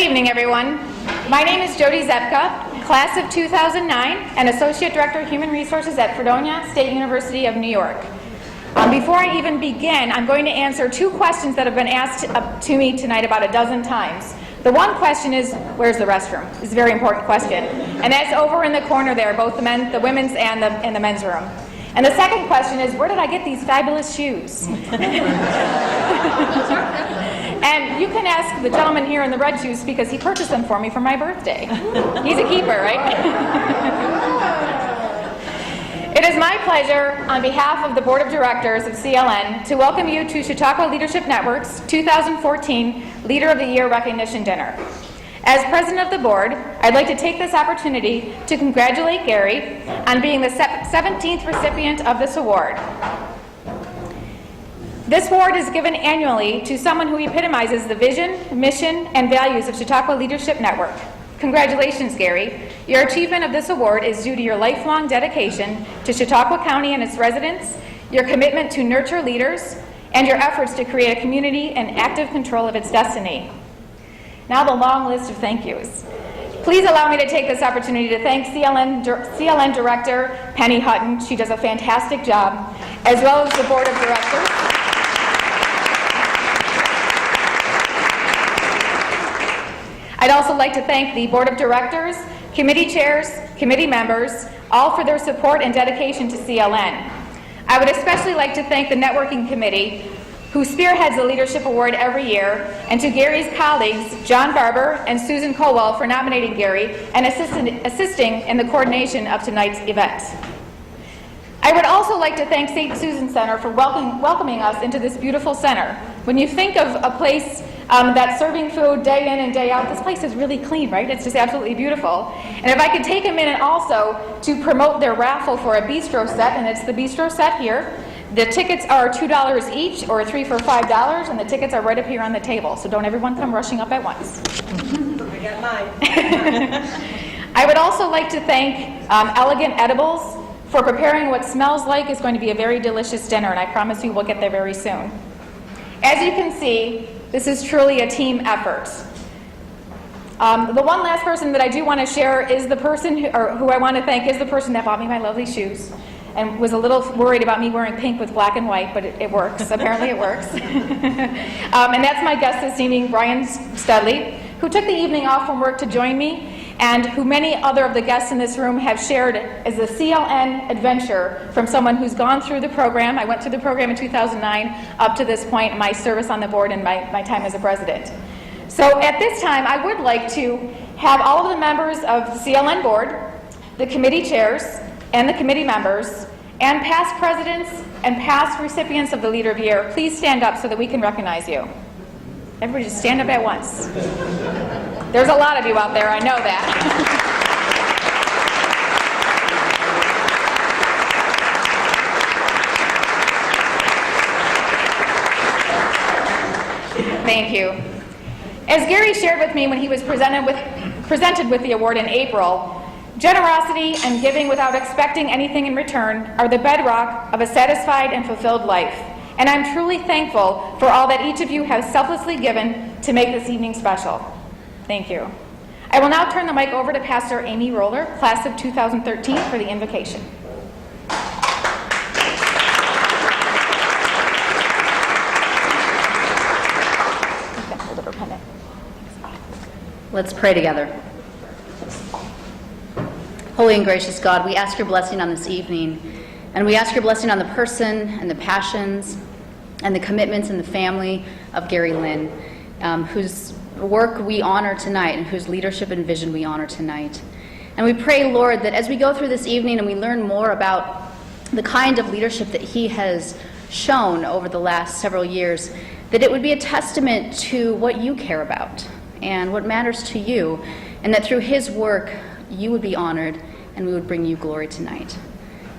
evening, everyone. My name is Jody Zepka, class of 2009, and Associate Director of Human Resources at Fredonia State University of New York. Before I even begin, I'm going to answer two questions that have been asked to me tonight about a dozen times. The one question is, where's the restroom? It's a very important question. And that's over in the corner there, both the women's and the men's room. And the second question is, where did I get these fabulous shoes? And you can ask the gentleman here in the red shoes because he purchased them for me for my birthday. He's a keeper, right? It is my pleasure, on behalf of the Board of Directors of CLN, to welcome you to Chautauqua Leadership Network's 2014 Leader of the Year Recognition Dinner. As President of the Board, I'd like to take this opportunity to congratulate Gary on being the 17th recipient of this award. This award is given annually to someone who epitomizes the vision, mission, and values of Chautauqua Leadership Network. Congratulations, Gary. Your achievement of this award is due to your lifelong dedication to Chautauqua County and its residents, your commitment to nurture leaders, and your efforts to create a community in active control of its destiny. Now the long list of thank yous. Please allow me to take this opportunity to thank CLN Director Penny Hutton. She does a fantastic job, as well as the Board of Directors. I'd also like to thank the Board of Directors, committee chairs, committee members, all for their support and dedication to CLN. I would especially like to thank the Networking Committee, who spearheads the Leadership Award every year, and to Gary's colleagues, John Barber and Susan Colwell, for nominating Gary and assisting in the coordination of tonight's event. I would also like to thank St. Susan Center for welcoming us into this beautiful center. When you think of a place that's serving food day in and day out, this place is really clean, right? It's just absolutely beautiful. And if I could take a minute also to promote their raffle for a bistro set, and it's the bistro set here. The tickets are $2 each, or 3 for $5, and the tickets are right up here on the table, so don't everyone come rushing up at once. I got mine. I would also like to thank Elegant Edibles for preparing what smells like is going to be a very delicious dinner, and I promise you we'll get there very soon. As you can see, this is truly a team effort. The one last person that I do want to share is the person who I want to thank is the person that bought me my lovely shoes and was a little worried about me wearing pink with black and white, but it works. Apparently it works. And that's my guest this evening, Brian Studley, who took the evening off from work to join me, and who many other of the guests in this room have shared as a CLN adventure from someone who's gone through the program. I went through the program in 2009 up to this point, my service on the board and my time as a president. So at this time, I would like to have all of the members of the CLN board, the committee chairs, and the committee members, and past presidents and past recipients of the Leader of the Year, please stand up so that we can recognize you. Everybody just stand up at once. There's a lot of you out there, I know that. Thank you. As Gary shared with me when he was presented with the award in April, generosity and giving without expecting anything in return are the bedrock of a satisfied and fulfilled life. And I'm truly thankful for all that each of you has selflessly given to make this evening special. Thank you. I will now turn the mic over to Pastor Amy Roller, class of 2013, for the invocation. Let's pray together. Holy and gracious God, we ask your blessing on this evening, and we ask your blessing on the person and the passions and the commitments and the family of Gary Lynn, whose work we honor tonight and whose leadership and vision we honor tonight. And we pray, Lord, that as we go through this evening and we learn more about the kind of leadership that he has shown over the last several years, that it would be a testament to what you care about and what matters to you, and that through his work you would be honored and we would bring you glory tonight.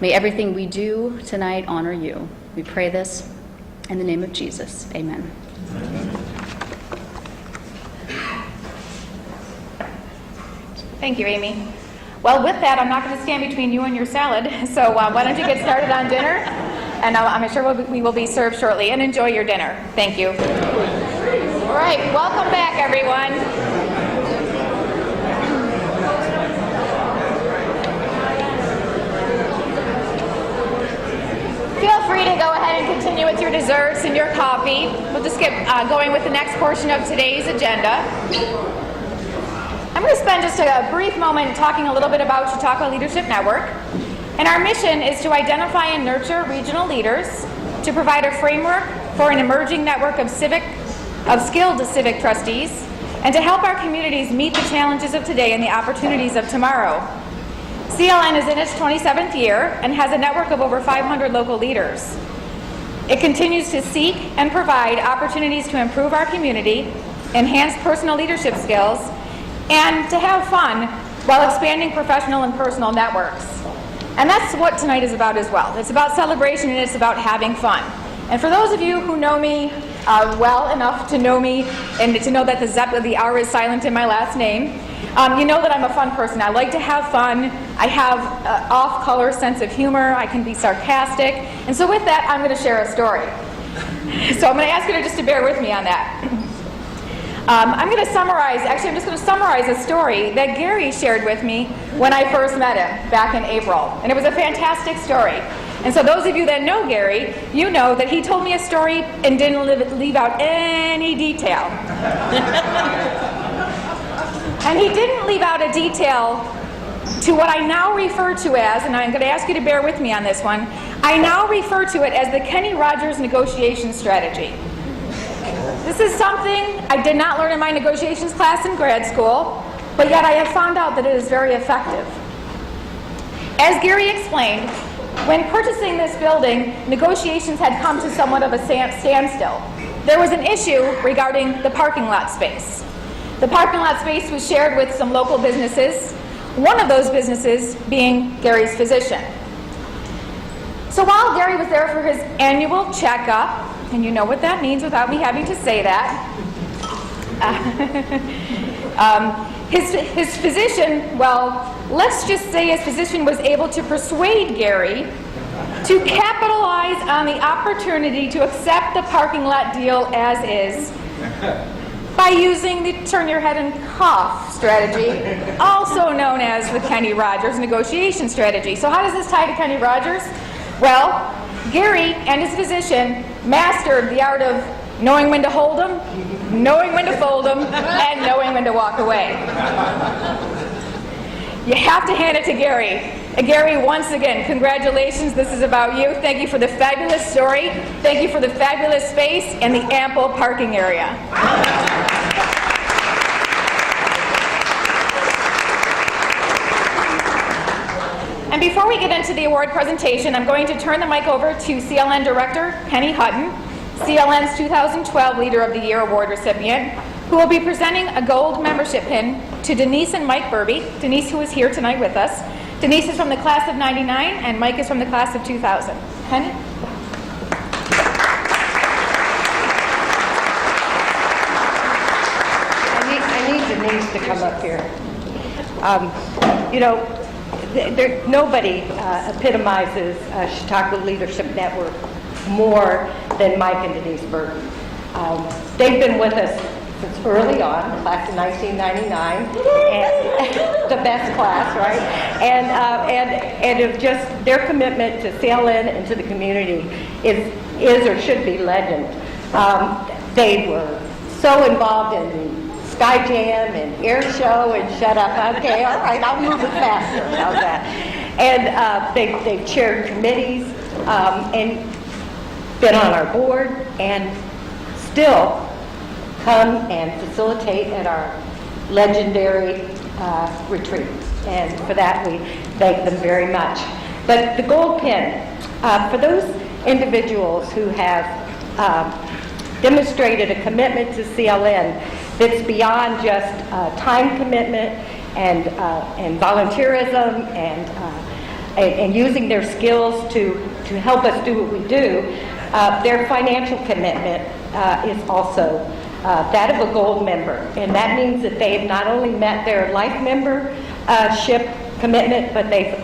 May everything we do tonight honor you. We pray this in the name of Jesus. Amen. Thank you, Amy. Well, with that, I'm not going to stand between you and your salad, so why don't you get started on dinner, and I'm sure we will be served shortly, and enjoy your dinner. Thank you. All right, welcome back, everyone. free to go ahead and continue with your desserts and your coffee. We'll just get going with the next portion of today's agenda. I'm going to spend just a brief moment talking a little bit about Chautauqua Leadership Network. And our mission is to identify and nurture regional leaders, to provide a framework for an emerging network of skilled civic trustees, and to help our communities meet the challenges of today and the opportunities of tomorrow. CLN is in its 27th year and has a network of over 500 local leaders. It continues to seek and provide opportunities to improve our community, enhance personal leadership skills, and to have fun while expanding professional and personal networks. And that's what tonight is about as well. It's about celebration and it's about having fun. And for those of you who know me well enough to know me and to know that the R is silent in my last name, you know that I'm a fun person. I like to have fun. I have an off-color sense of humor. I can be sarcastic. And so with that, I'm going to share a story. So I'm going to ask you just to bear with me on that. I'm just going to summarize a story that Gary shared with me when I first met him back in April. And it was a fantastic story. And so those of you that know Gary, you know that he told me a story and didn't leave out any detail. And he didn't leave out a detail to what I now refer to as, and I'm going to ask you to bear with me on this one, I now refer to it as the Kenny Rogers negotiation strategy. This is something I did not learn in my negotiations class in grad school, but yet I have found out that it is very effective. As Gary explained, when purchasing this building, negotiations had come to somewhat of a standstill. There was an issue regarding the parking lot space. The parking lot space was shared with some local businesses, one of those businesses being Gary's physician. So while Gary was there for his annual checkup, and you know what that means without me having to say that, his physician, well, let's just say his physician was able to persuade Gary to capitalize on the opportunity to accept the parking lot deal as is by using the turn your head and cough strategy, also known as the Kenny Rogers negotiation strategy. So how does this tie to Kenny Rogers? Well, Gary and his physician mastered the art of knowing when to hold them, knowing when to fold them, and knowing when to walk away. You have to hand it to Gary. And Gary, once again, congratulations. This is about you. Thank you for the fabulous story. Thank you for the fabulous space and the ample parking area. And before we get into the award presentation, I'm going to turn the mic over to CLN Director Penny Hutton, CLN's 2012 Leader of the Year Award recipient, who will be presenting a gold membership pin to Denise and Mike Burby. Denise, who is here tonight with us. Denise is from the class of 99, and Mike is from the class of 2000. Penny? I need Denise to come up here. Nobody epitomizes Chautauqua Leadership Network more than Mike and Denise Burby. They've been with us since early on, the class of 1999, and the best class, right? And of just their commitment to CLN and to the community is or should be legend. They were so involved in Sky Jam and Air Show and Shut Up. Okay, all right, I'll move it faster. How's that? And they've chaired committees and been on our board and still come and facilitate at our legendary retreat. And for that, we thank them very much. But the gold pin, for those individuals who have demonstrated a commitment to CLN that's beyond just time commitment and volunteerism and using their skills to help us do what we do, their financial commitment is also that of a gold member. And that means that they've not only met their life membership commitment, but they've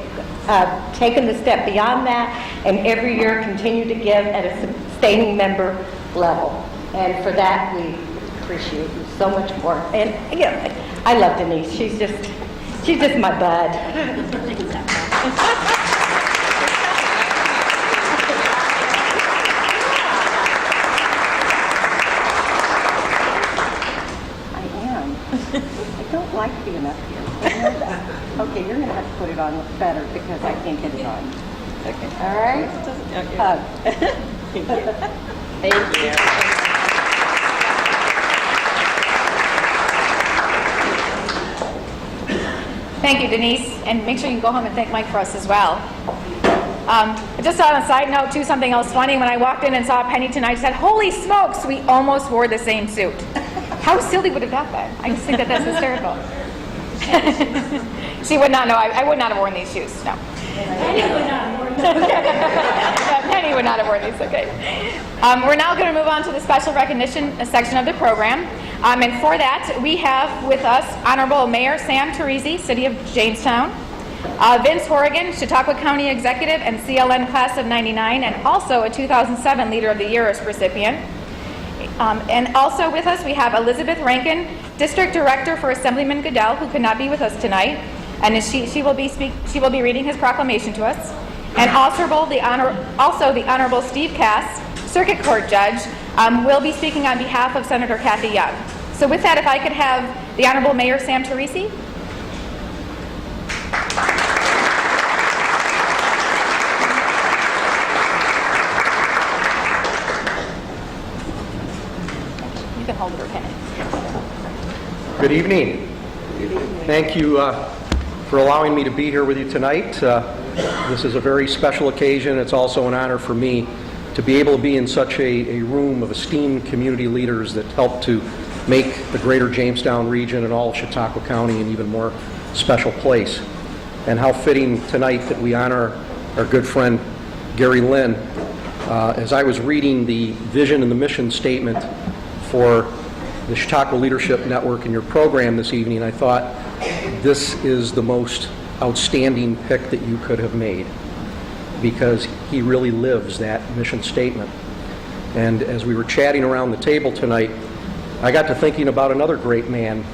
taken the step beyond that and every year continue to give at a sustaining member level. And for that, we appreciate you so much more. And I love Denise. She's just my bud. like being up here. Okay, you're going to have to put it on better because I can't get it on. Okay. All right? Thank you. Thank you, Denise, and make sure you go home and thank Mike for us as well. Just on a side note, too, something else funny. When I walked in and saw Penny tonight, I said, "Holy smokes, we almost wore the same suit." How silly would have that been? I just think that that's hysterical. She would not know. I would not have worn these shoes. No. Penny would not have worn these. Penny would not have worn these. Okay. We're now going to move on to the special recognition section of the program. And for that, we have with us Honorable Mayor Sam Teresi, City of Jamestown, Vince Horrigan, Chautauqua County Executive and CLN Class of 99, and also a 2007 Leader of the Year recipient. And also with us, we have Elizabeth Rankin, District Director for Assemblyman Goodell, who could not be with us tonight, and she will be reading his proclamation to us. And also the Honorable Steve Cass, Circuit Court Judge, will be speaking on behalf of Senator Cathy Young. So with that, if I could have the Honorable Mayor Sam Teresi. You can hold it or pin it. Good evening. Thank you for allowing me to be here with you tonight. This is a very special occasion. It's also an honor for me to be able to be in such a room of esteemed community leaders that help to make the greater Jamestown region and all of Chautauqua County an even more special place. And how fitting tonight that we honor our good friend Gary Lynn. As I was reading the vision and the mission statement for the Chautauqua Leadership Network in your program this evening, I thought this is the most outstanding pick that you could have made, because he really lives that mission statement. And as we were chatting around the table tonight, I got to thinking about another great man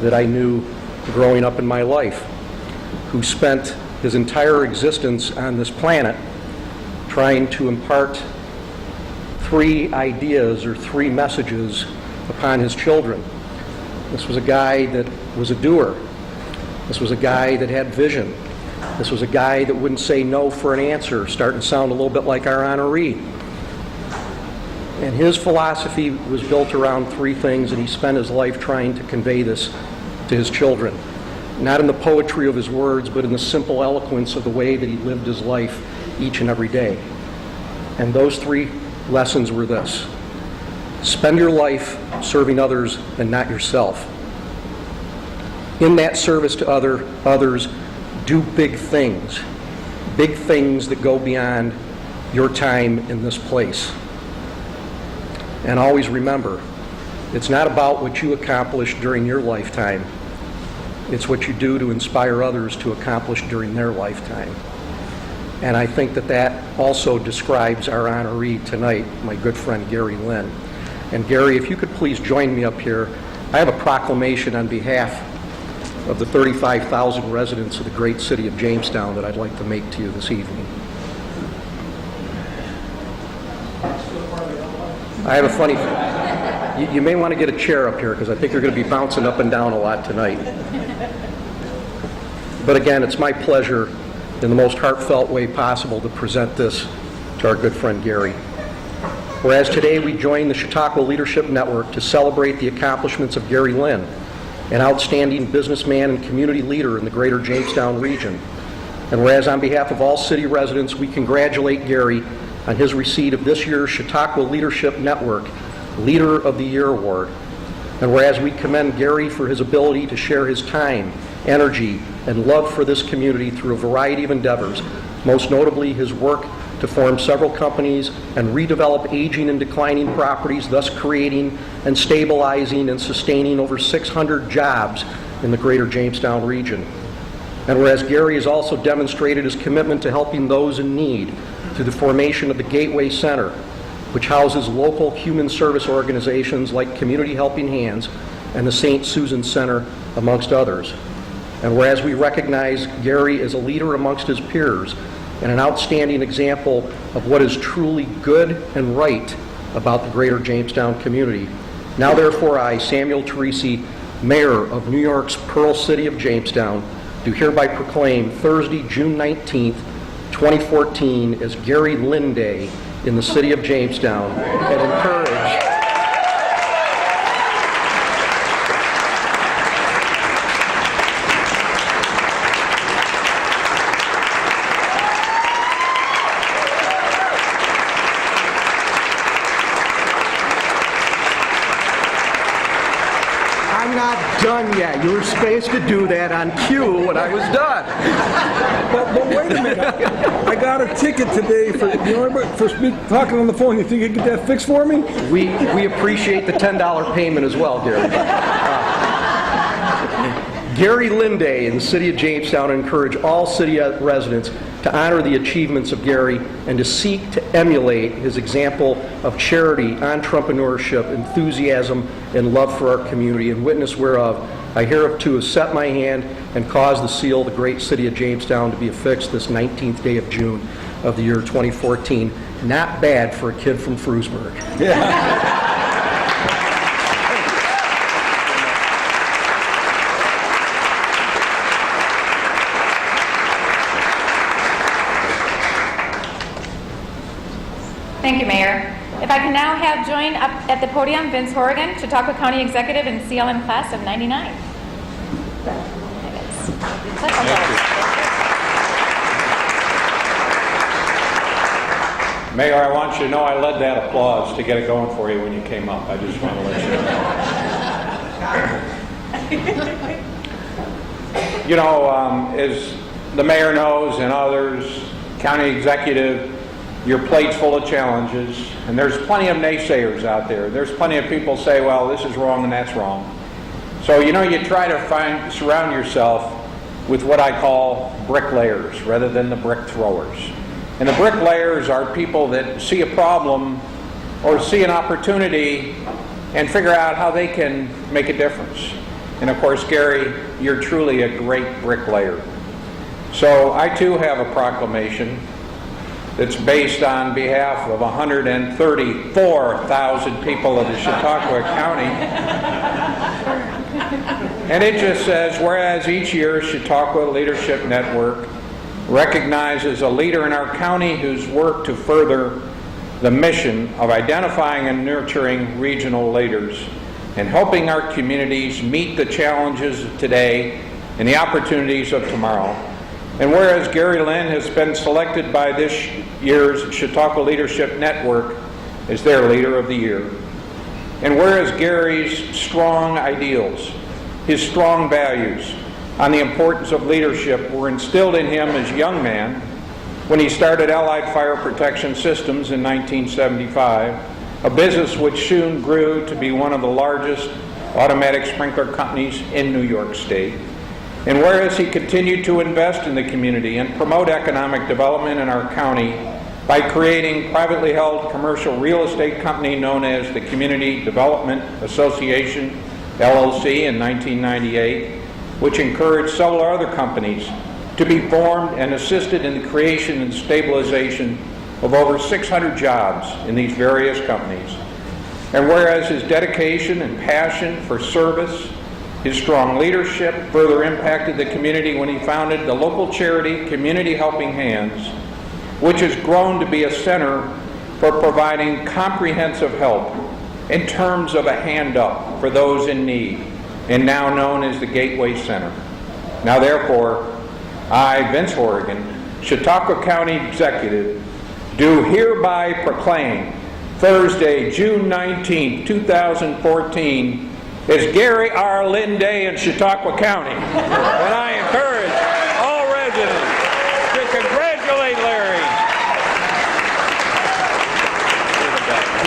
that I knew growing up in my life, who spent his entire existence on this planet trying to impart 3 ideas or 3 messages upon his children. This was a guy that was a doer. This was a guy that had vision. This was a guy that wouldn't say no for an answer, starting to sound a little bit like our honoree. And his philosophy was built around 3 things, and he spent his life trying to convey this to his children. Not in the poetry of his words, but in the simple eloquence of the way that he lived his life each and every day. And those 3 lessons were this: spend your life serving others and not yourself. In that service to others, do big things that go beyond your time in this place. And always remember, it's not about what you accomplish during your lifetime. It's what you do to inspire others to accomplish during their lifetime. And I think that also describes our honoree tonight, my good friend Gary Lynn. And Gary, if you could please join me up here. I have a proclamation on behalf of the 35,000 residents of the great city of Jamestown that I'd like to make to you this evening. I have a funny, you may want to get a chair up here, because I think you're going to be bouncing up and down a lot tonight. But again, it's my pleasure in the most heartfelt way possible to present this to our good friend Gary. Whereas today we join the Chautauqua Leadership Network to celebrate the accomplishments of Gary Lynn, an outstanding businessman and community leader in the greater Jamestown region. And whereas on behalf of all city residents, we congratulate Gary on his receipt of this year's Chautauqua Leadership Network Leader of the Year Award. And whereas we commend Gary for his ability to share his time, energy, and love for this community through a variety of endeavors, most notably his work to form several companies and redevelop aging and declining properties, thus creating and stabilizing and sustaining over 600 jobs in the greater Jamestown region. And whereas Gary has also demonstrated his commitment to helping those in need through the formation of the Gateway Center, which houses local human service organizations like Community Helping Hands and the St. Susan Center, amongst others. And whereas we recognize Gary as a leader amongst his peers and an outstanding example of what is truly good and right about the greater Jamestown community, now therefore I, Samuel Teresi, Mayor of New York's Pearl City of Jamestown, do hereby proclaim Thursday, June 19th, 2014 as Gary Lynn Day in the city of Jamestown and encourage I'm not done yet. You were supposed to do that on cue when I was done. But wait a minute. I got a ticket today for talking on the phone. You think you can get that fixed for me? We appreciate the $10 payment as well, Gary. Gary Lynn Day in the city of Jamestown encourage all city residents to honor the achievements of Gary and to seek to emulate his example of charity, entrepreneurship, enthusiasm, and love for our community, in witness whereof I hereunto have set my hand and caused the seal of the great city of Jamestown to be affixed this 19th day of June of the year 2014. Not bad for a kid from Frewsburg. Yeah. Thank you, Mayor. If I can now have join up at the podium Vince Horrigan, Chautauqua County Executive and CLN Class of '99. Mayor, I want you to know I led that applause to get it going for you when you came up. I just want to let you know. You know, as the mayor knows and others, county executive, your plate's full of challenges, and there's plenty of naysayers out there. There's plenty of people say, well, this is wrong and that's wrong. So, you know, you try to surround yourself with what I call bricklayers rather than the brick throwers. And the bricklayers are people that see a problem or see an opportunity and figure out how they can make a difference. And of course, Gary, you're truly a great bricklayer. So I too have a proclamation that's based on behalf of 134,000 people of the Chautauqua County. And it just says, whereas each year Chautauqua Leadership Network recognizes a leader in our county who's worked to further the mission of identifying and nurturing regional leaders and helping our communities meet the challenges of today and the opportunities of tomorrow. And whereas Gary Lynn has been selected by this year's Chautauqua Leadership Network as their Leader of the Year, and whereas Gary's strong ideals, his strong values on the importance of leadership were instilled in him as a young man when he started Allied Fire Protection Systems in 1975, a business which soon grew to be one of the largest automatic sprinkler companies in New York State. And whereas he continued to invest in the community and promote economic development in our county by creating privately held commercial real estate company known as the Community Development Association, LLC, in 1998, which encouraged several other companies to be formed and assisted in the creation and stabilization of over 600 jobs in these various companies. And whereas his dedication and passion for service, his strong leadership further impacted the community when he founded the local charity Community Helping Hands, which has grown to be a center for providing comprehensive help in terms of a hand up for those in need, and now known as the Gateway Center. Now therefore, I, Vince Horrigan, Chautauqua County Executive, do hereby proclaim Thursday, June 19, 2014, is Gary R. Lynn Day in Chautauqua County. And I encourage all residents to congratulate Larry.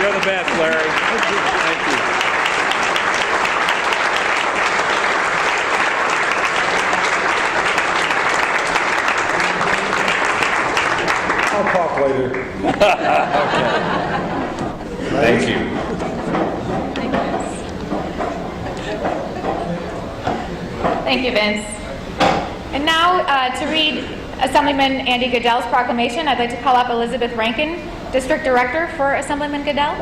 You're the best, Larry. Thank you. I'll talk later. Okay. Thank you. Thank you, Vince. And now to read Assemblyman Andy Goodell's proclamation, I'd like to call up Elizabeth Rankin, District Director for Assemblyman Goodell.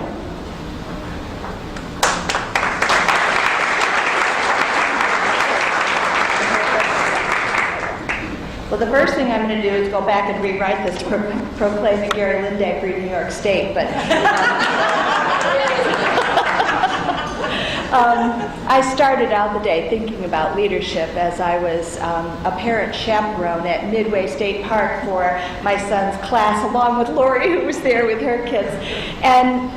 Well, the first thing I'm going to do is go back and rewrite this to proclaim the Gary Lynn Day for New York State. But I started out the day thinking about leadership as I was a parent chaperone at Midway State Park for my son's class, along with Lori, who was there with her kids. And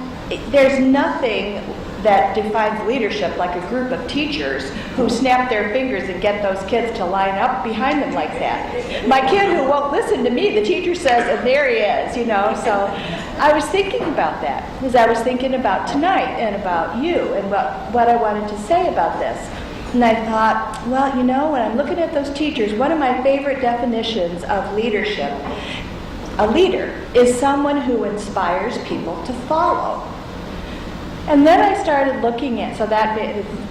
there's nothing that defines leadership like a group of teachers who snap their fingers and get those kids to line up behind them like that. My kid who won't listen to me, the teacher says, and there he is, you know. So I was thinking about that as I was thinking about tonight and about you and what I wanted to say about this. And I thought, well, you know, when I'm looking at those teachers, one of my favorite definitions of leadership, a leader is someone who inspires people to follow. And then I started looking at, so that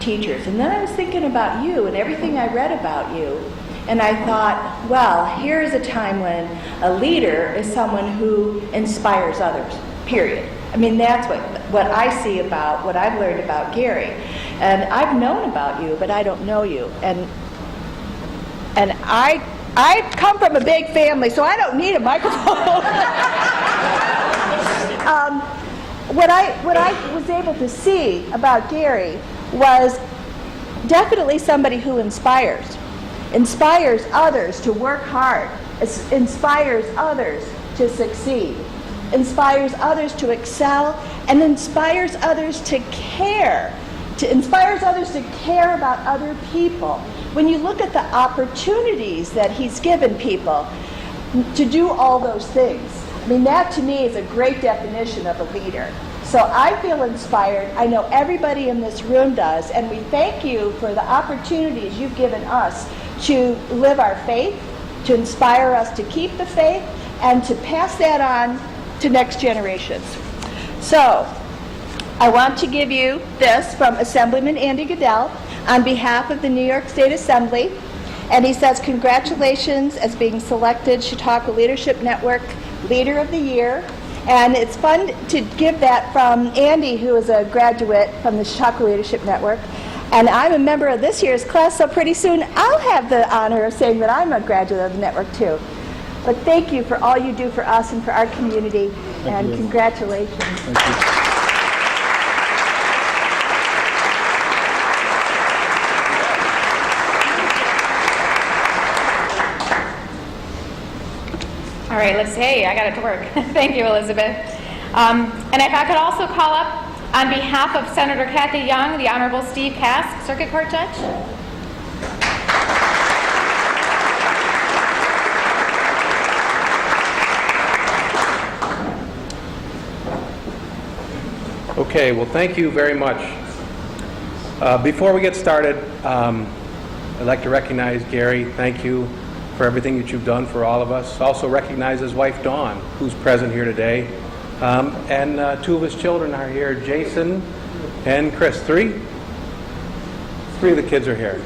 teachers, and then I was thinking about you and everything I read about you. And I thought, well, here is a time when a leader is someone who inspires others, period. I mean, that's what I see about, what I've learned about Gary. And I've known about you, but I don't know you. And I come from a big family, so I don't need a microphone. What I was able to see about Gary was definitely somebody who inspires others to work hard, inspires others to succeed, inspires others to excel, and inspires others to care, inspires others to care about other people. When you look at the opportunities that he's given people to do all those things, I mean, that to me is a great definition of a leader. So I feel inspired. I know everybody in this room does, and we thank you for the opportunities you've given us to live our faith, to inspire us to keep the faith, and to pass that on to next generations. So I want to give you this from Assemblyman Andy Goodell on behalf of the New York State Assembly. And he says, congratulations as being selected Chautauqua Leadership Network Leader of the Year. And it's fun to give that from Andy, who is a graduate from the Chautauqua Leadership Network. And I'm a member of this year's class, so pretty soon I'll have the honor of saying that I'm a graduate of the network too. But thank you for all you do for us and for our community, and congratulations. Thank you. All right, hey, I got it to work. Thank you, Elizabeth. And if I could also call up, on behalf of Senator Cathy Young, the Honorable Steve Kask, Circuit Court Judge. Okay, well, thank you very much. Before we get started, I'd like to recognize Gary. Thank you for everything that you've done for all of us. Also recognize his wife, Dawn, who's present here today. And two of his children are here, Jason and Chris. Three of the kids are here.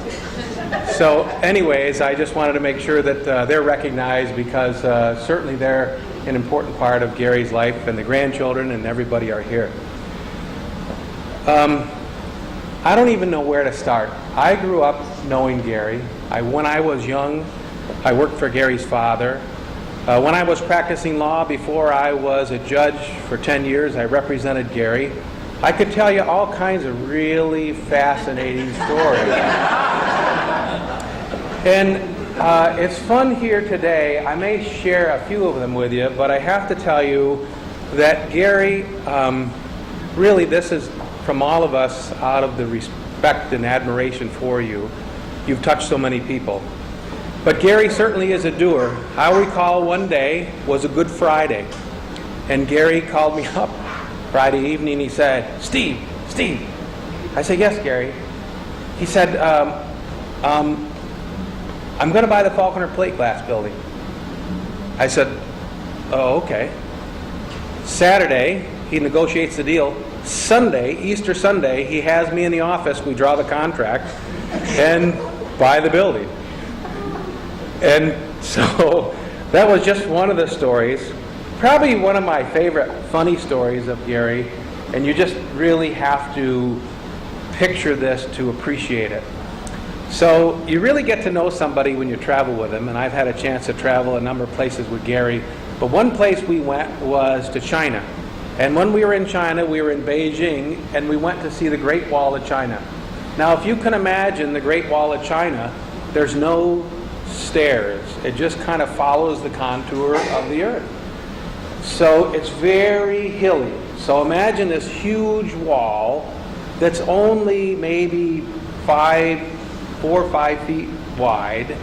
So anyways, I just wanted to make sure that they're recognized, because certainly they're an important part of Gary's life, and the grandchildren and everybody are here. I don't even know where to start. I grew up knowing Gary. When I was young, I worked for Gary's father. When I was practicing law, before I was a judge for 10 years, I represented Gary. I could tell you all kinds of really fascinating stories. And it's fun here today. I may share a few of them with you, but I have to tell you that Gary, really this is from all of us out of the respect and admiration for you. You've touched so many people. But Gary certainly is a doer. I recall one day was a Good Friday, and Gary called me up Friday evening. He said, Steve. I said, yes, Gary. He said, I'm going to buy the Falconer Plate Glass building. I said, oh, okay. Saturday, he negotiates the deal. Sunday, Easter Sunday, he has me in the office. We draw the contract and buy the building. And so that was just one of the stories. Probably one of my favorite funny stories of Gary, and you just really have to picture this to appreciate it. So you really get to know somebody when you travel with them, and I've had a chance to travel a number of places with Gary. But one place we went was to China. And when we were in China, we were in Beijing, and we went to see the Great Wall of China. Now, if you can imagine the Great Wall of China, there's no stairs. It just kind of follows the contour of the earth. So it's very hilly. So imagine this huge wall that's only maybe 4 or 5 feet wide,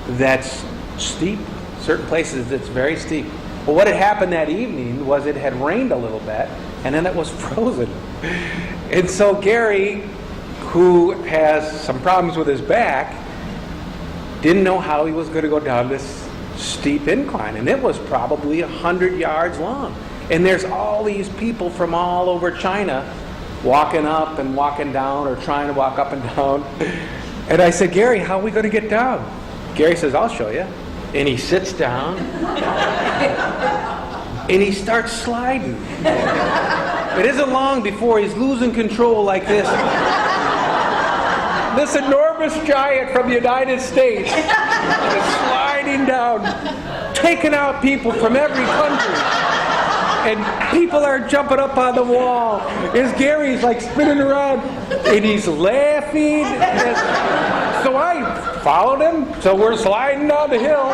that's steep. Certain places it's very steep. Well, what had happened that evening was it had rained a little bit, and then it was frozen. And so Gary, who has some problems with his back, didn't know how he was going to go down this steep incline. And it was probably 100 yards long. And there's all these people from all over China walking up and walking down, or trying to walk up and down. And I said, Gary, how are we going to get down? Gary says, I'll show you. And he sits down, and he starts sliding. It isn't long before he's losing control like this. This enormous giant from the United States is sliding down, taking out people from every country. And people are jumping up on the wall. As Gary's like spinning around, and he's laughing. So I followed him. So we're sliding down the hill.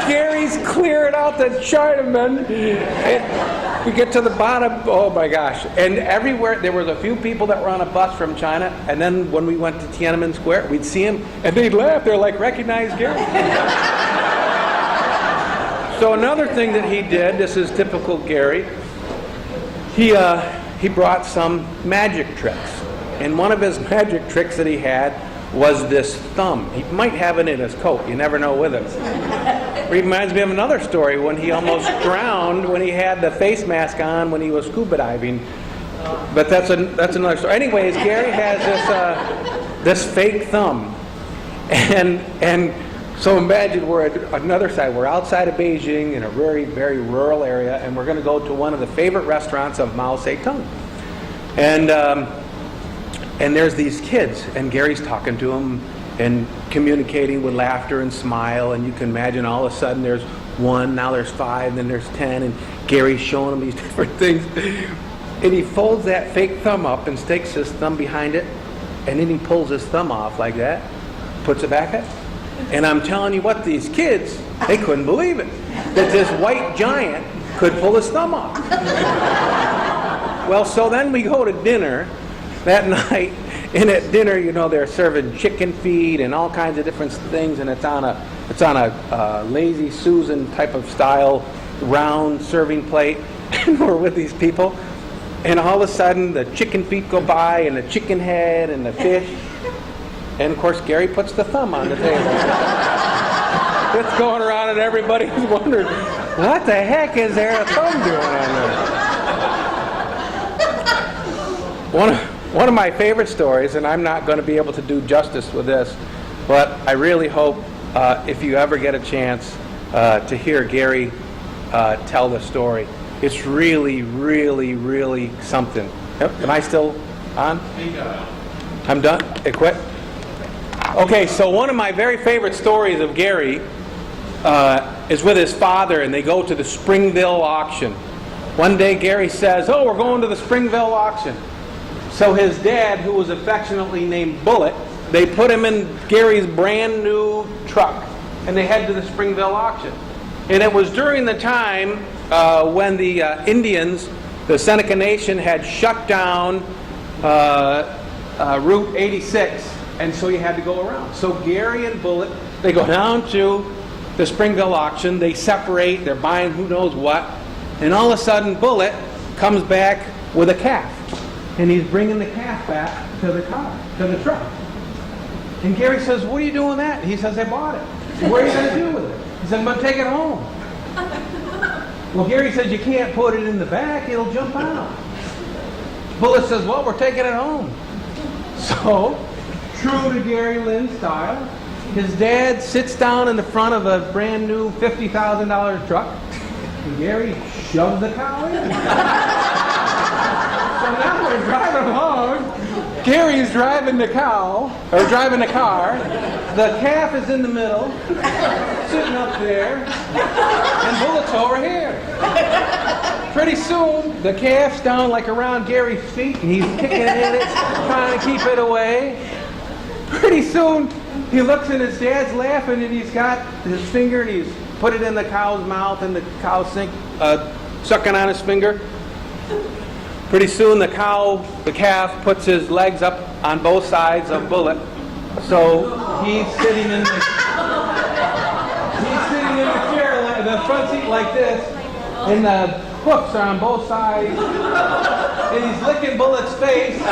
Gary's clearing out the Chinamen. And we get to the bottom. Oh my gosh. And everywhere, there was a few people that were on a bus from China. And then when we went to Tiananmen Square, we'd see them, and they'd laugh. They're like, recognize Gary. So another thing that he did, this is typical Gary, he brought some magic tricks. And one of his magic tricks that he had was this thumb. He might have it in his coat. You never know with him. It reminds me of another story when he almost drowned when he had the face mask on when he was scuba diving. But that's another story. Anyways, Gary has this fake thumb. And so imagine we're at another side. We're outside of Beijing in a very, very rural area, and we're going to go to one of the favorite restaurants of Mao Zedong. And there's these kids, and Gary's talking to them and communicating with laughter and smile, and you can imagine all of a sudden there's 1, now there's 5, then there's 10, and Gary's showing them these different things. And he folds that fake thumb up and sticks his thumb behind it, and then he pulls his thumb off like that, puts it back up. And I'm telling you what, these kids, they couldn't believe it, that this white giant could pull his thumb off. Well, so then we go to dinner that night, and at dinner, you know, they're serving chicken feed and all kinds of different things, and it's on a Lazy Susan type of style round serving plate, and we're with these people, and all of a sudden the chicken feet go by, and the chicken head, and the fish. And of course, Gary puts the thumb on the table. It's going around, and everybody's wondering, what the heck is there a thumb doing on there? One of my favorite stories, and I'm not going to be able to do justice with this, but I really hope if you ever get a chance to hear Gary tell the story. It's really, really, really something. Am I still on? I'm done? It quit? Okay, so one of my very favorite stories of Gary is with his father, and they go to the Springville auction. One day Gary says, oh, we're going to the Springville auction. So his dad, who was affectionately named Bullet, they put him in Gary's brand new truck, and they head to the Springville auction. And it was during the time when the Indians, the Seneca Nation, had shut down Route 86, and so you had to go around. So Gary and Bullet, they go down to the Springville auction, they separate, they're buying who knows what, and all of a sudden Bullet comes back with a calf. And he's bringing the calf back to the car, to the truck. And Gary says, what are you doing with that? He says, I bought it. What are you going to do with it? He said, I'm going to take it home. Well, Gary says, you can't put it in the back, it'll jump out. Bullet says, well, we're taking it home. So, true to Gary Lynn's style, his dad sits down in the front of a brand new $50,000 truck, and Gary shoves the cow in. So now we're driving along. Gary's driving the car. The calf is in the middle, sitting up there, and Bullet's over here. Pretty soon, the calf's down like around Gary's feet, and he's kicking at it, trying to keep it away. Pretty soon, he looks and his dad's laughing, and he's got his finger, and he's put it in the cow's mouth, and the cow's sucking on his finger. Pretty soon the calf puts his legs up on both sides of Bullet. So he's sitting in the chair, the front seat like this, and the hooks are on both sides, and he's licking Bullet's face.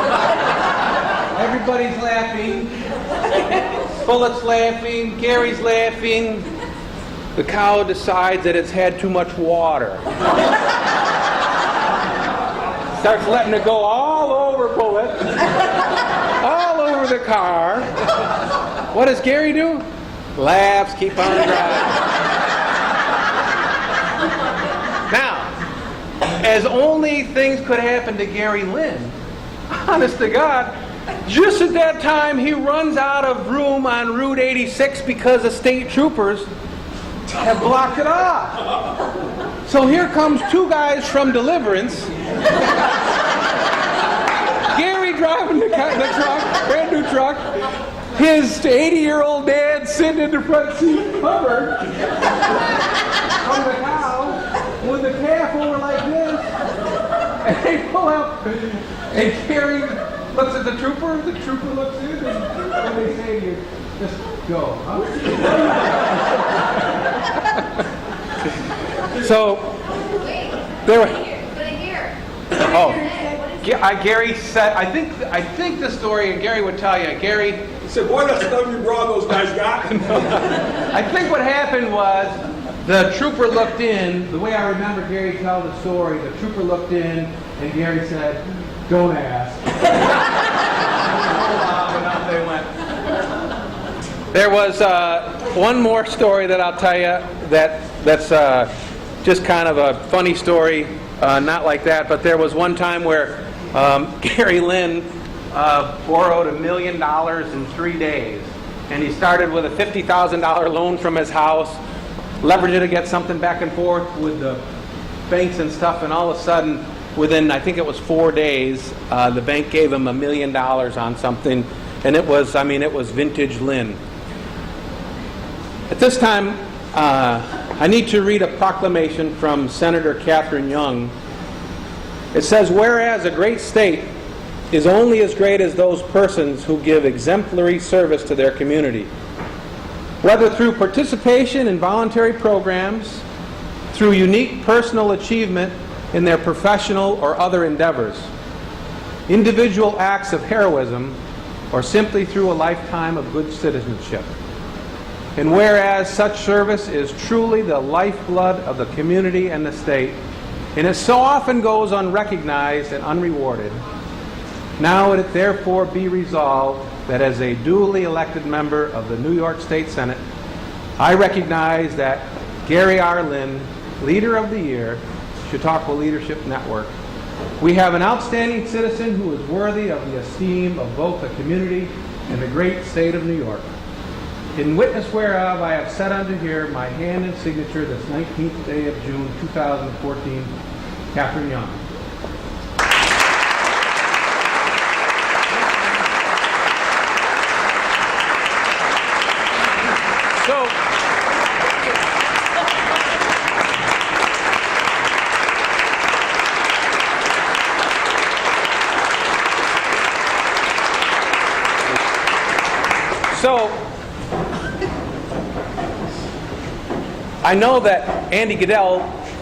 Everybody's laughing. Bullet's laughing, Gary's laughing. The cow decides that it's had too much water. Starts letting it go all over Bullet, all over the car. What does Gary do? Laughs, keep on driving. Now, as only things could happen to Gary Lynn, honest to God, just at that time he runs out of room on Route 86 because the state troopers have blocked it off. So here comes two guys from Deliverance. Gary driving the truck, brand new truck. His 80-year-old dad sitting in the front seat covered from the cow with the calf over like this. And they pull up, and Gary looks at the trooper looks in, and they say to you, just go. Huh? So, there were... Oh, Gary said, I think the story, and Gary would tell you, Gary... He said, boy, that's another new bra those guys got. I think what happened was, the trooper looked in, the way I remember Gary tell the story, the trooper looked in, and Gary said, don't ask. And out they went. There was one more story that I'll tell you that's just kind of a funny story, not like that, but there was one time where Gary Lynn borrowed $1 million in 3 days, and he started with a $50,000 loan from his house, leveraged it to get something back and forth with the banks and stuff, and all of a sudden, within I think it was 4 days, the bank gave him $1 million on something, and it was vintage Lynn. At this time, I need to read a proclamation from Senator Catherine Young. It says, whereas a great state is only as great as those persons who give exemplary service to their community, whether through participation in voluntary programs, through unique personal achievement in their professional or other endeavors, individual acts of heroism, or simply through a lifetime of good citizenship. And whereas such service is truly the lifeblood of the community and the state, and it so often goes unrecognized and unrewarded, now it therefore be resolved that as a duly elected member of the New York State Senate, I recognize that Gary R. Lynn, Leader of the Year, Chautauqua Leadership Network. We have an outstanding citizen who is worthy of the esteem of both the community and the great state of New York. In witness whereof I have set unto here my hand and signature this 19th day of June 2014, Catherine Young. So, I know that Andy Goodell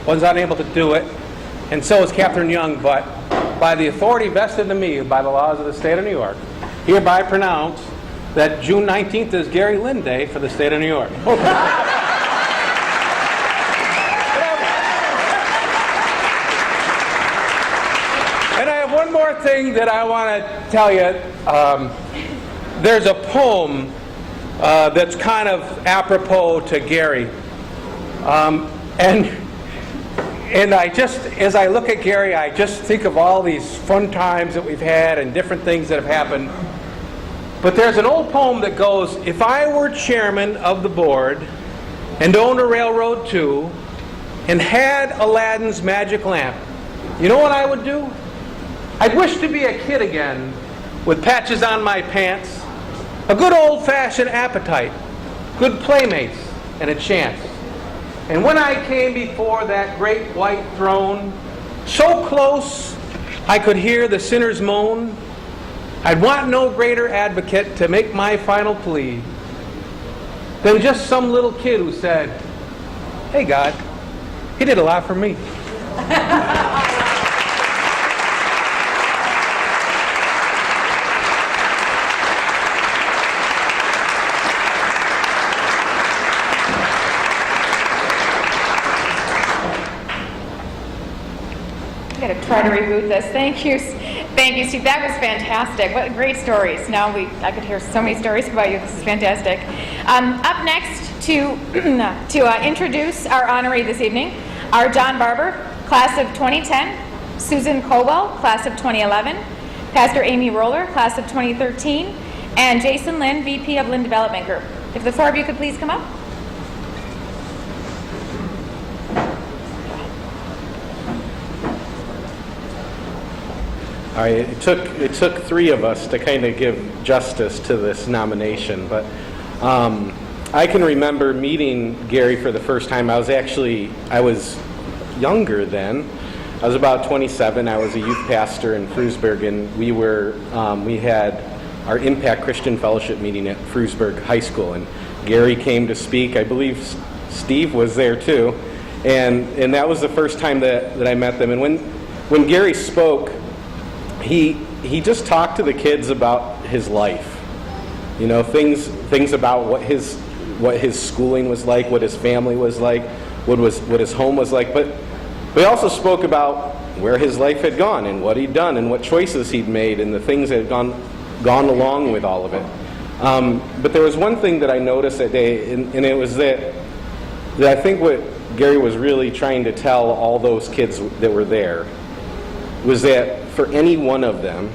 was unable to do it, and so is Catherine Young, but by the authority vested in me by the laws of the state of New York, hereby pronounce that June 19th is Gary Lynn Day for the state of New York. And I have one more thing that I want to tell you. There's a poem that's kind of apropos to Gary. And And as I look at Gary, I just think of all these fun times that we've had and different things that have happened. But there's an old poem that goes, if I were chairman of the board and owned a railroad too, and had Aladdin's magic lamp, you know what I would do? I'd wish to be a kid again with patches on my pants, a good old-fashioned appetite, good playmates, and a chance. And when I came before that great white throne, so close I could hear the sinners moan, I'd want no greater advocate to make my final plea than just some little kid who said, hey God, he did a lot for me. I'm going to try to reboot this. Thank you, Steve. That was fantastic. What great stories. Now I could hear so many stories about you. This is fantastic. Up next to introduce our honoree this evening are John Barber, class of 2010, Susan Colwell, class of 2011, Pastor Amy Roller, class of 2013, and Jason Lynn, VP of Lynn Development Group. If the four of you could please come up. All right, it took three of us to kind of give justice to this nomination, but I can remember meeting Gary for the first time. I was younger then. I was about 27. I was a youth pastor in Frewsburg, and we had our Impact Christian Fellowship meeting at Frewsburg High School, and Gary came to speak. I believe Steve was there too, and that was the first time that I met them. And when Gary spoke, he just talked to the kids about his life, you know, things about what his schooling was like, what his family was like, what his home was like. But he also spoke about where his life had gone and what he'd done and what choices he'd made and the things that had gone along with all of it. But there was one thing that I noticed that day, and it was that I think what Gary was really trying to tell all those kids that were there was that for any one of them,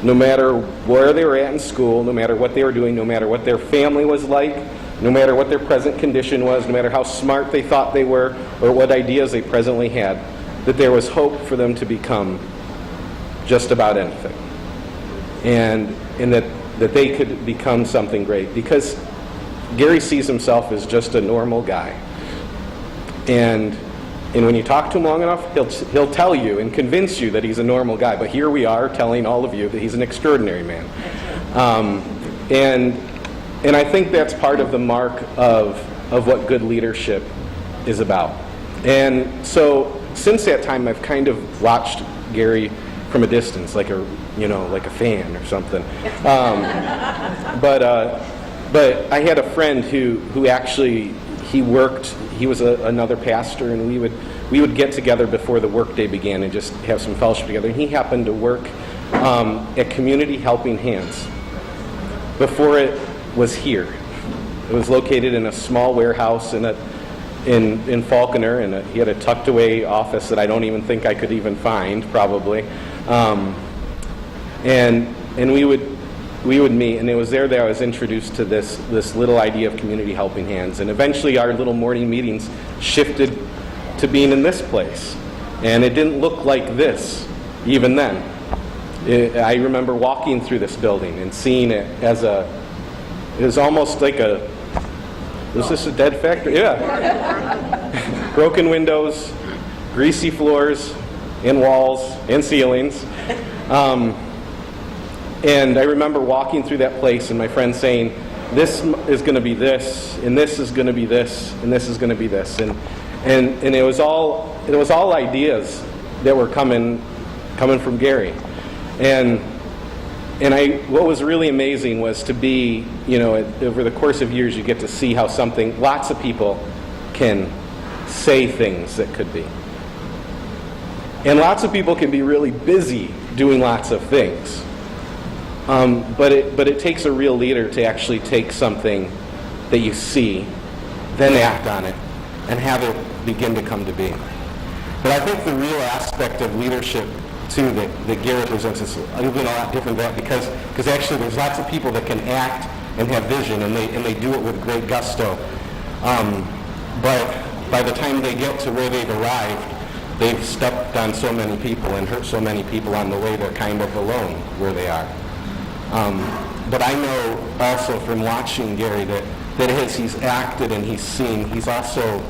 no matter where they were at in school, no matter what they were doing, no matter what their family was like, no matter what their present condition was, no matter how smart they thought they were or what ideas they presently had, that there was hope for them to become just about anything. And that they could become something great. Because Gary sees himself as just a normal guy. And when you talk to him long enough, he'll tell you and convince you that he's a normal guy. But here we are telling all of you that he's an extraordinary man. And I think that's part of the mark of what good leadership is about. And so since that time, I've kind of watched Gary from a distance, like a fan or something. But I had a friend who actually he was another pastor, and we would get together before the workday began and just have some fellowship together. And he happened to work at Community Helping Hands before it was here. It was located in a small warehouse in Falconer, and he had a tucked away office that I don't even think I could even find, probably. And we would meet, and it was there that I was introduced to this little idea of Community Helping Hands. And eventually our little morning meetings shifted to being in this place. And it didn't look like this even then. I remember walking through this building and seeing it it was almost like was this a dead factory? Yeah. Broken windows, greasy floors, and walls, and ceilings. And I remember walking through that place and my friend saying, this is going to be this, and this is going to be this, and this is going to be this. And it was all ideas that were coming from Gary. And what was really amazing was to be, over the course of years, you get to see how lots of people can say things that could be. And lots of people can be really busy doing lots of things. But it takes a real leader to actually take something that you see, then act on it, and have it begin to come to be. But I think the real aspect of leadership, too, that Gary represents is even a lot different than that, because actually there's lots of people that can act and have vision, and they do it with great gusto. But by the time they get to where they've arrived, they've stepped on so many people and hurt so many people on the way. They're kind of alone where they are. But I know also from watching Gary that as he's acted and he's seen, he's also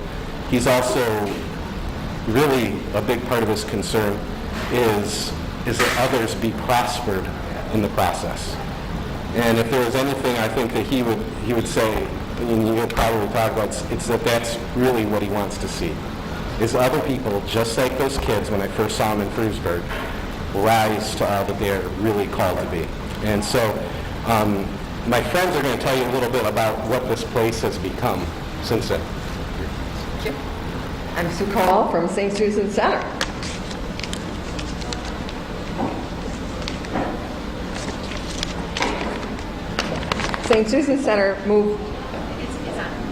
really a big part of his concern is that others be prospered in the process. And if there was anything I think that he would say, and you would probably talk about, it's that that's really what he wants to see, is other people, just like those kids when I first saw them in Frewsburg, rise to all that they're really called to be. And so my friends are going to tell you a little bit about what this place has become since then. I'm Sue Call from St. Susan Center. St. Susan Center moved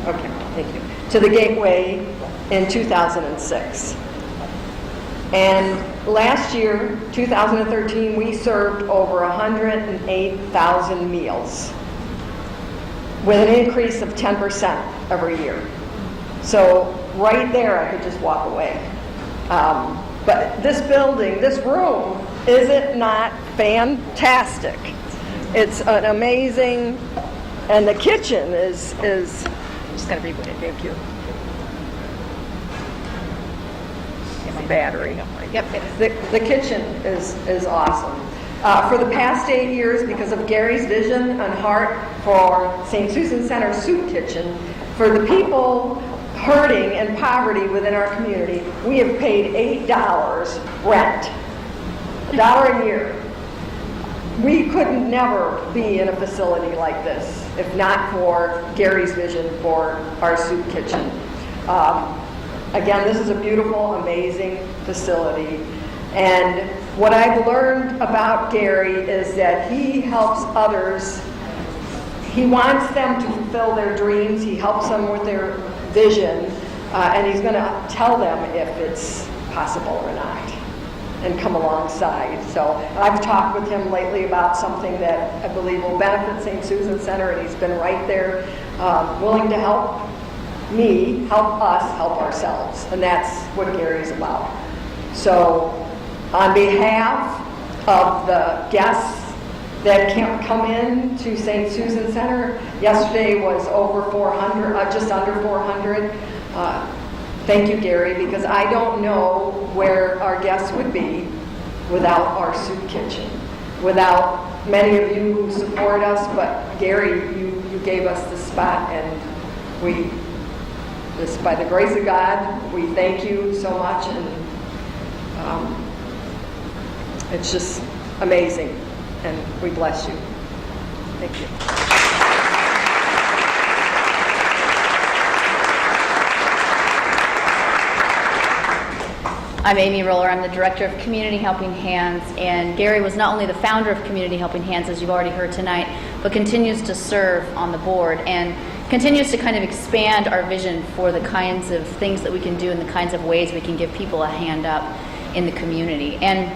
okay, thank you, to the Gateway in 2006. And last year, 2013, we served over 108,000 meals with an increase of 10% every year. So right there, I could just walk away. But this building, this room, is it not fantastic? It's an amazing, and the kitchen is just gonna reboot it. Thank you. Battery. Yep. The kitchen is awesome. For the past 8 years, because of Gary's vision and heart for St. Susan Center Soup Kitchen, for the people hurting and poverty within our community, we have paid $8 rent, $1 a year. We could never be in a facility like this if not for Gary's vision for our soup kitchen. Again, this is a beautiful, amazing facility. And what I've learned about Gary is that he helps others. He wants them to fulfill their dreams. He helps them with their vision. And he's going to tell them if it's possible or not and come alongside. So I've talked with him lately about something that I believe will benefit St. Susan Center, and he's been right there willing to help me, help us, help ourselves. And that's what Gary's about. So on behalf of the guests that can't come in to St. Susan Center, yesterday was over 400, just under 400. Thank you, Gary, because I don't know where our guests would be without our soup kitchen, without many of you who support us, but Gary, you gave us the spot, and we, just by the grace of God, we thank you so much, and it's just amazing, and we bless you. Thank you. I'm Amy Roller. I'm the Director of Community Helping Hands, and Gary was not only the founder of Community Helping Hands, as you've already heard tonight, but continues to serve on the board and continues to kind of expand our vision for the kinds of things that we can do and the kinds of ways we can give people a hand up in the community. And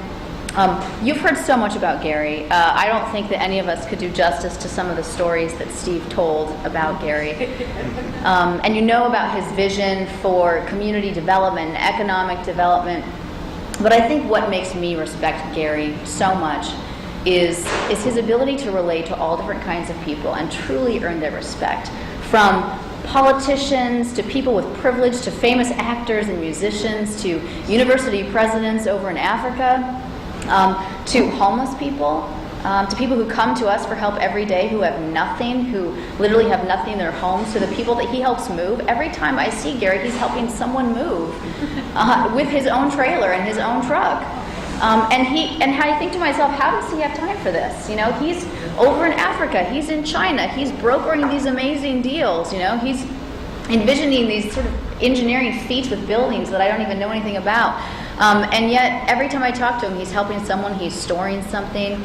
you've heard so much about Gary. I don't think that any of us could do justice to some of the stories that Steve told about Gary. And you know about his vision for community development and economic development. But I think what makes me respect Gary so much is his ability to relate to all different kinds of people and truly earn their respect. From politicians to people with privilege to famous actors and musicians to university presidents over in Africa. To homeless people, to people who come to us for help every day who have nothing, who literally have nothing in their homes, to the people that he helps move. Every time I see Gary, he's helping someone move with his own trailer and his own truck. And I think to myself, how does he have time for this? You know, he's over in Africa, he's in China, he's brokering these amazing deals, you know, he's envisioning these sort of engineering feats with buildings that I don't even know anything about. And yet, every time I talk to him, he's helping someone, he's storing something.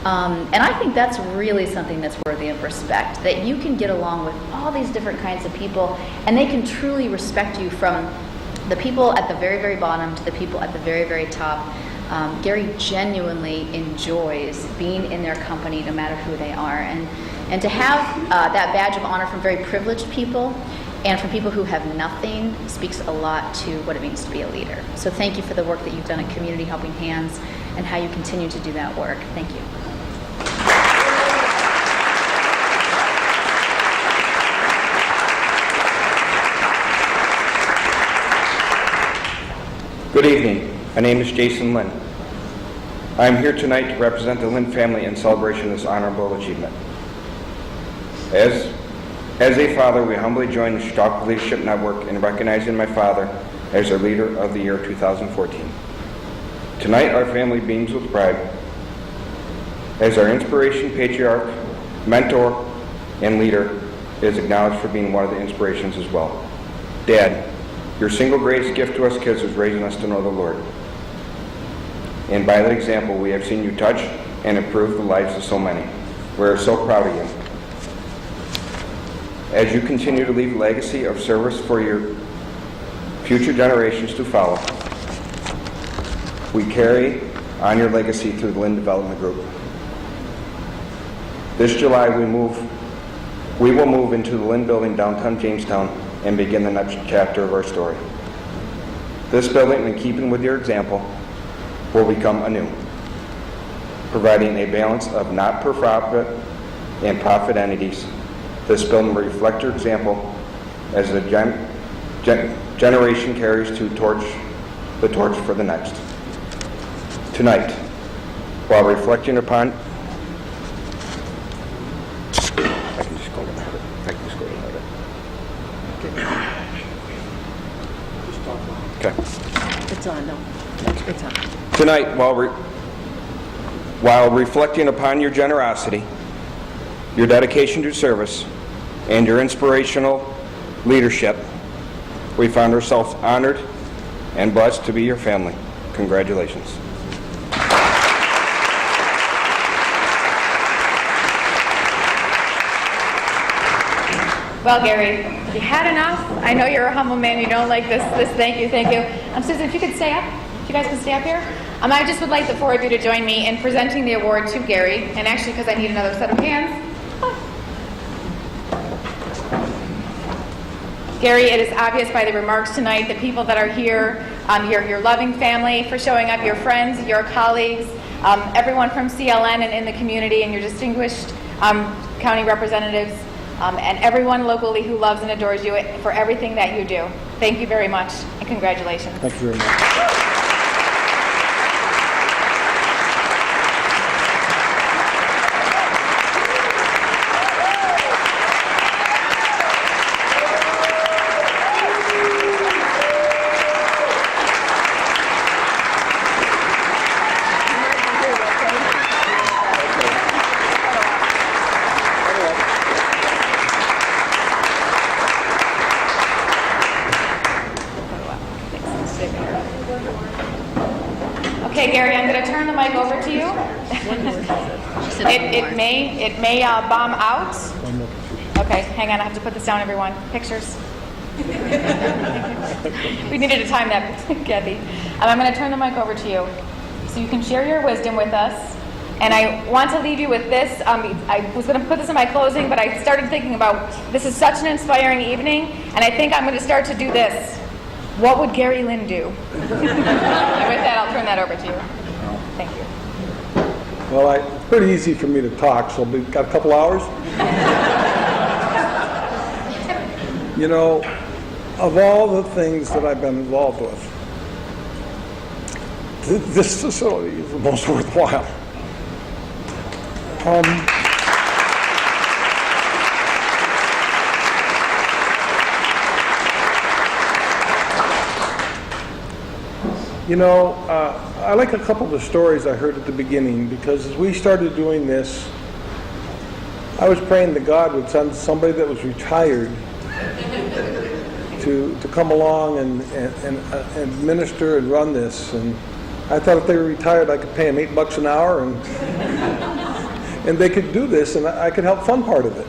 And I think that's really something that's worthy of respect, that you can get along with all these different kinds of people, and they can truly respect you from the people at the very, very bottom to the people at the very, very top, Gary genuinely enjoys being in their company no matter who they are. And to have that badge of honor from very privileged people and from people who have nothing speaks a lot to what it means to be a leader. So thank you for the work that you've done at Community Helping Hands and how you continue to do that work. Thank you. Good evening. My name is Jason Lynn. I am here tonight to represent the Lynn family in celebration of this honorable achievement. As a father, we humbly join the Chautauqua Leadership Network in recognizing my father as our Leader of the Year 2014. Tonight, our family beams with pride as our inspiration, patriarch, mentor, and leader is acknowledged for being one of the inspirations as well. Dad, your single greatest gift to us kids is raising us to know the Lord. And by that example, we have seen you touch and improve the lives of so many. We are so proud of you. As you continue to leave a legacy of service for your future generations to follow, we carry on your legacy through the Lynn Development Group. This July, we will move into the Lynn building downtown Jamestown and begin the next chapter of our story. This building, in keeping with your example, will become anew, providing a balance of not-for-profit and profit entities. This building will reflect your example as the generation carries the torch for the next. Tonight, while reflecting upon It's on, no. It's on. Tonight, while reflecting upon your generosity, your dedication to service, and your inspirational leadership, we found ourselves honored and blessed to be your family. Congratulations. Well, Gary, have you had enough? I know you're a humble man. You don't like this thank you. Susan, if you could stay up. If you guys can stay up here. I just would like the four of you to join me in presenting the award to Gary. And actually, because I need another set of hands. Gary, it is obvious by the remarks tonight, the people that are here, your loving family for showing up, your friends, your colleagues, everyone from CLN and in the community, and your distinguished county representatives, and everyone locally who loves and adores you for everything that you do. Thank you very much, and congratulations. Thank you very much. Okay, Gary, I'm going to turn the mic over to you. It may bomb out. Okay, hang on. I have to put this down, everyone. Pictures. We needed to time that, Cathy. I'm going to turn the mic over to you so you can share your wisdom with us. And I want to leave you with this. I was going to put this in my closing, but I started thinking about this is such an inspiring evening, and I think I'm going to start to do this. What would Gary Lynn do? And with that, I'll turn that over to you. Thank you. Well, it's pretty easy for me to talk, so we've got a couple hours. You know, of all the things that I've been involved with, this facility is the most worthwhile. You know, I like a couple of the stories I heard at the beginning, because as we started doing this, I was praying that God would send somebody that was retired to come along and minister and run this. And I thought if they were retired, I could pay them $8 an hour, and they could do this, and I could help fund part of it.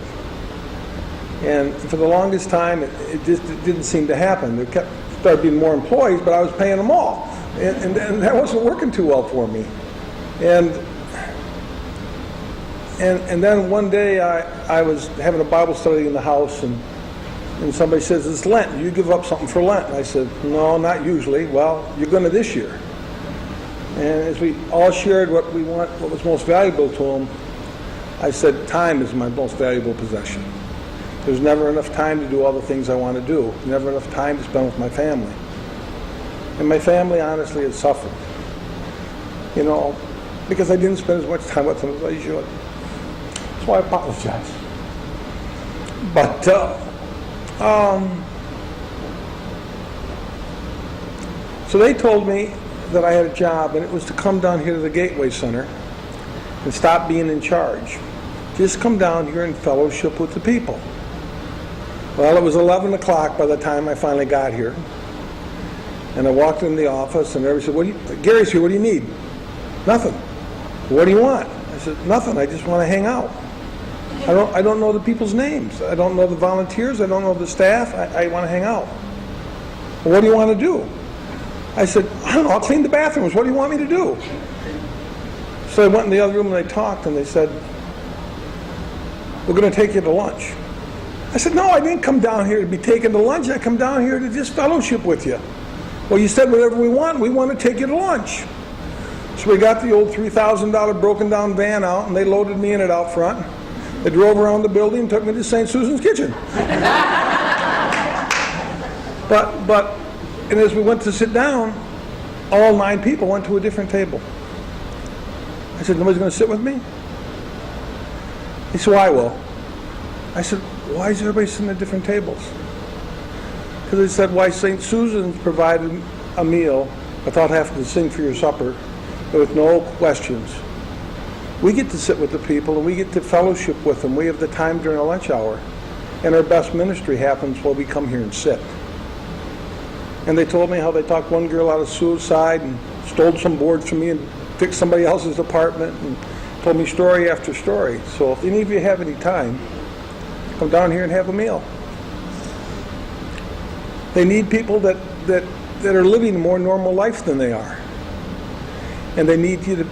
And for the longest time, it just didn't seem to happen. There kept started being more employees, but I was paying them all. And that wasn't working too well for me. And then one day I was having a Bible study in the house, and somebody says, it's Lent. Do you give up something for Lent? And I said, no, not usually. Well, you're going to this year. And as we all shared what was most valuable to them, I said, time is my most valuable possession. There's never enough time to do all the things I want to do. Never enough time to spend with my family. And my family, honestly, has suffered. You know, because I didn't spend as much time with them as I should. So I apologize. But, so they told me that I had a job, and it was to come down here to the Gateway Center and stop being in charge. Just come down here and fellowship with the people. Well, it was 11 o'clock by the time I finally got here. And I walked in the office, and everybody said, Gary's here, what do you need? Nothing. What do you want? I said, nothing, I just want to hang out. I don't know the people's names. I don't know the volunteers. I don't know the staff. I want to hang out. Well, what do you want to do? I said, I don't know, I'll clean the bathrooms. What do you want me to do? So I went in the other room and they talked, and they said, we're going to take you to lunch. I said, no, I didn't come down here to be taken to lunch. I come down here to just fellowship with you. Well, you said whatever we want to take you to lunch. So we got the old $3,000 broken down van out, and they loaded me in it out front. They drove around the building and took me to St. Susan's Kitchen. And as we went to sit down, all 9 people went to a different table. I said, nobody's going to sit with me? He said, well, I will. I said, why is everybody sitting at different tables? Because they said, why St. Susan's provided a meal without having to sing for your supper, with no questions. We get to sit with the people, and we get to fellowship with them. We have the time during our lunch hour. And our best ministry happens while we come here and sit. And they told me how they talked one girl out of suicide and stole some boards from me and fixed somebody else's apartment, and told me story after story. So if any of you have any time, come down here and have a meal. They need people that are living a more normal life than they are. And they need you to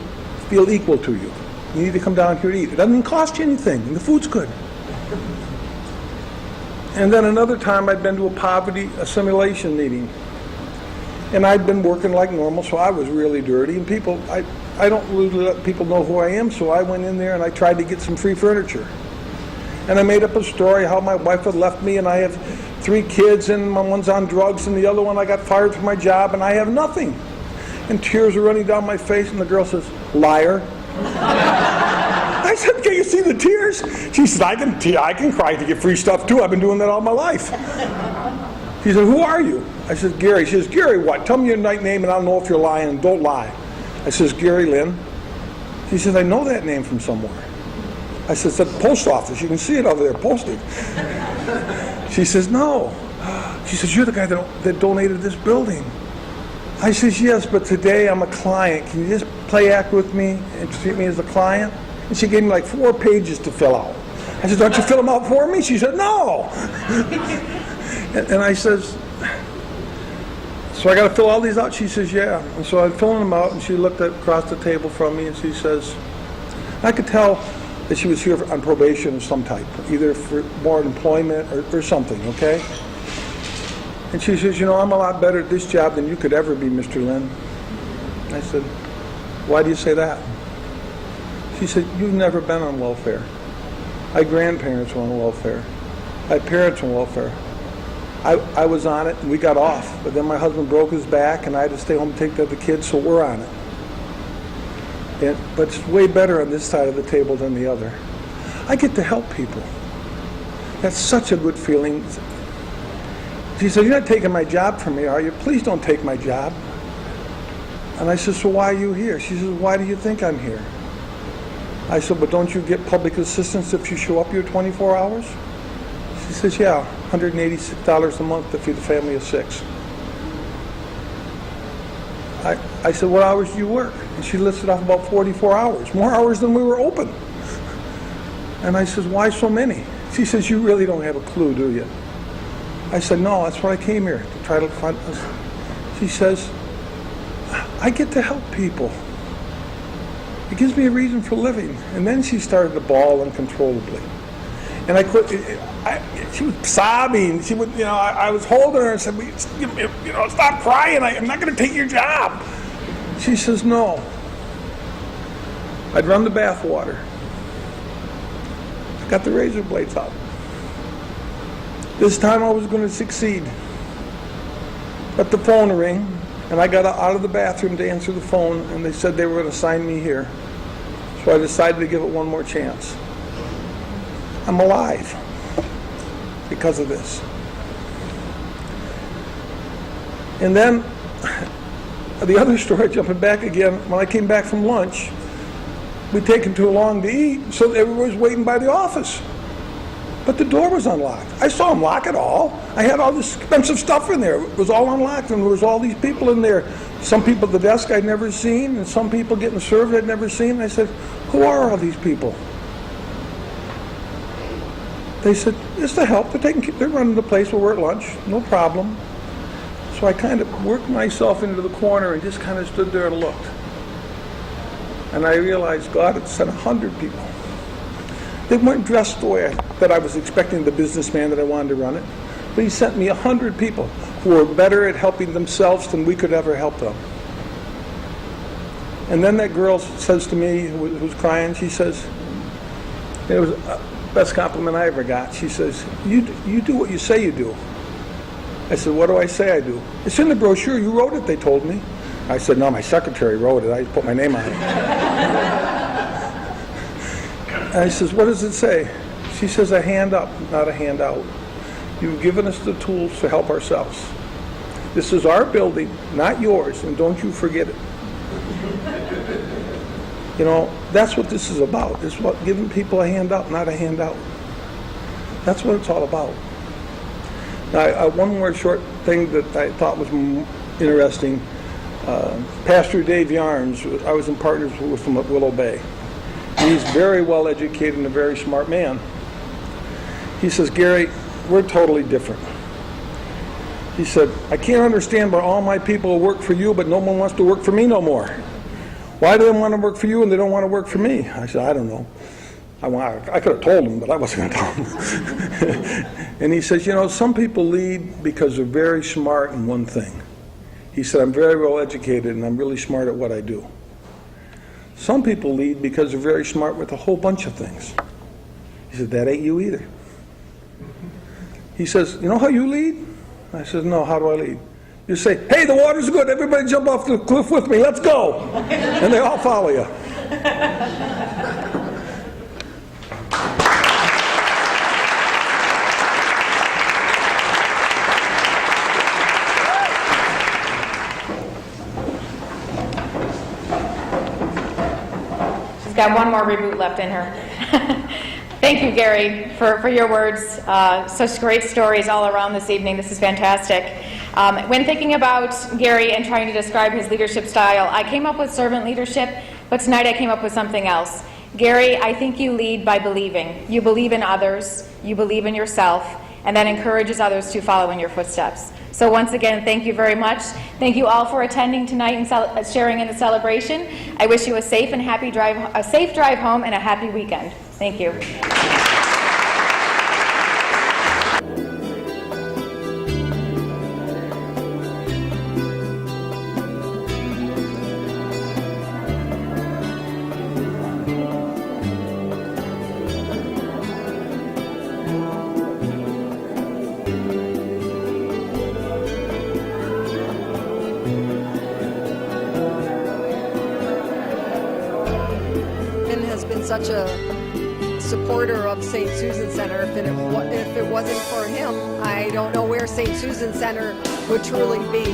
feel equal to you. You need to come down here to eat. It doesn't even cost you anything, and the food's good. And then another time I'd been to a poverty assimilation meeting. And I'd been working like normal, so I was really dirty. And people, I don't really let people know who I am, so I went in there and I tried to get some free furniture. And I made up a story how my wife had left me, and I have 3 kids, and one's on drugs, and the other one I got fired from my job, and I have nothing. And tears are running down my face, and the girl says, liar. I said, can you see the tears? She said, I can cry to get free stuff too. I've been doing that all my life. She said, who are you? I said, Gary. She says, Gary what? Tell me your night name and I'll know if you're lying, and don't lie. I says, Gary Lynn. She says, I know that name from somewhere. I said, it's at the post office. You can see it over there posted. She says, no. She says, you're the guy that donated this building. I says, yes, but today I'm a client. Can you just play act with me and treat me as a client? And she gave me like 4 pages to fill out. I said, don't you fill them out for me? She said, no. And I says, so I got to fill all these out? She says, yeah. And so I'm filling them out, and she looked across the table from me, and she says, I could tell that she was here on probation of some type, either for more employment or something, okay? And she says, you know, I'm a lot better at this job than you could ever be, Mr. Lynn. I said, why do you say that? She said, you've never been on welfare. My grandparents were on welfare. My parents were on welfare. I was on it, and we got off. But then my husband broke his back, and I had to stay home and take care of the kids, so we're on it. But it's way better on this side of the table than the other. I get to help people. That's such a good feeling. She said, you're not taking my job from me, are you? Please don't take my job. And I said, so why are you here? She says, why do you think I'm here? I said, but don't you get public assistance if you show up here 24 hours? She says, yeah, $186 a month to feed a family of 6. I said, what hours do you work? And she listed off about 44 hours, more hours than we were open. And I says, why so many? She says, you really don't have a clue, do you? I said, no, that's why I came here, to try to find us. She says, I get to help people. It gives me a reason for living. And then she started to bawl uncontrollably. And she was sobbing. She would, I was holding her and said, stop crying. I'm not going to take your job. She says, no. I'd run the bath water. I got the razor blades out. This time I was going to succeed. Let the phone ring, and I got out of the bathroom to answer the phone, and they said they were going to sign me here. So I decided to give it one more chance. I'm alive because of this. And then, the other story, jumping back again, when I came back from lunch, we'd taken too long to eat, so everybody was waiting by the office. But the door was unlocked. I saw them lock it all. I had all this expensive stuff in there. It was all unlocked, and there was all these people in there. Some people at the desk I'd never seen, and some people getting served I'd never seen. And I said, who are all these people? They said, it's the help. They're running the place. We're at lunch. No problem. So I kind of worked myself into the corner and just kind of stood there and looked. And I realized God had sent 100 people. They weren't dressed the way that I was expecting the businessman that I wanted to run it. But he sent me 100 people who were better at helping themselves than we could ever help them. And then that girl says to me, who was crying, she says, it was the best compliment I ever got. She says, you do what you say you do. I said, what do I say I do? It's in the brochure. You wrote it, they told me. I said, no, my secretary wrote it. I put my name on it. And I says, what does it say? She says, a hand up, not a handout. You've given us the tools to help ourselves. This is our building, not yours, and don't you forget it. That's what this is about. It's what giving people a hand up, not a handout. That's what it's all about. Now, one more short thing that I thought was interesting. Pastor Dave Yarns, I was in partners with him at Willow Bay. He's very well educated and a very smart man. He says, Gary, we're totally different. He said, I can't understand why all my people work for you, but no one wants to work for me no more. Why do they want to work for you and they don't want to work for me? I said, I don't know. I could have told him, but I wasn't going to tell him. And he says, some people lead because they're very smart in one thing. He said, I'm very well educated and I'm really smart at what I do. Some people lead because they're very smart with a whole bunch of things. He said, that ain't you either. He says, you know how you lead? I said, no, how do I lead? You say, hey, the water's good, everybody jump off the cliff with me, let's go. And they all follow you. Got one more reboot left in her. Thank you, Gary, for your words. Such great stories all around this evening. This is fantastic. When thinking about Gary and trying to describe his leadership style, I came up with servant leadership, but tonight I came up with something else. Gary, I think you lead by believing. You believe in others, you believe in yourself, and that encourages others to follow in your footsteps. So once again, thank you very much. Thank you all for attending tonight and sharing in the celebration. I wish you a safe and happy drive, a safe drive home, and a happy weekend. Thank you. Such a supporter of St. Susan Center. If it wasn't for him, I don't know where St. Susan Center would truly be.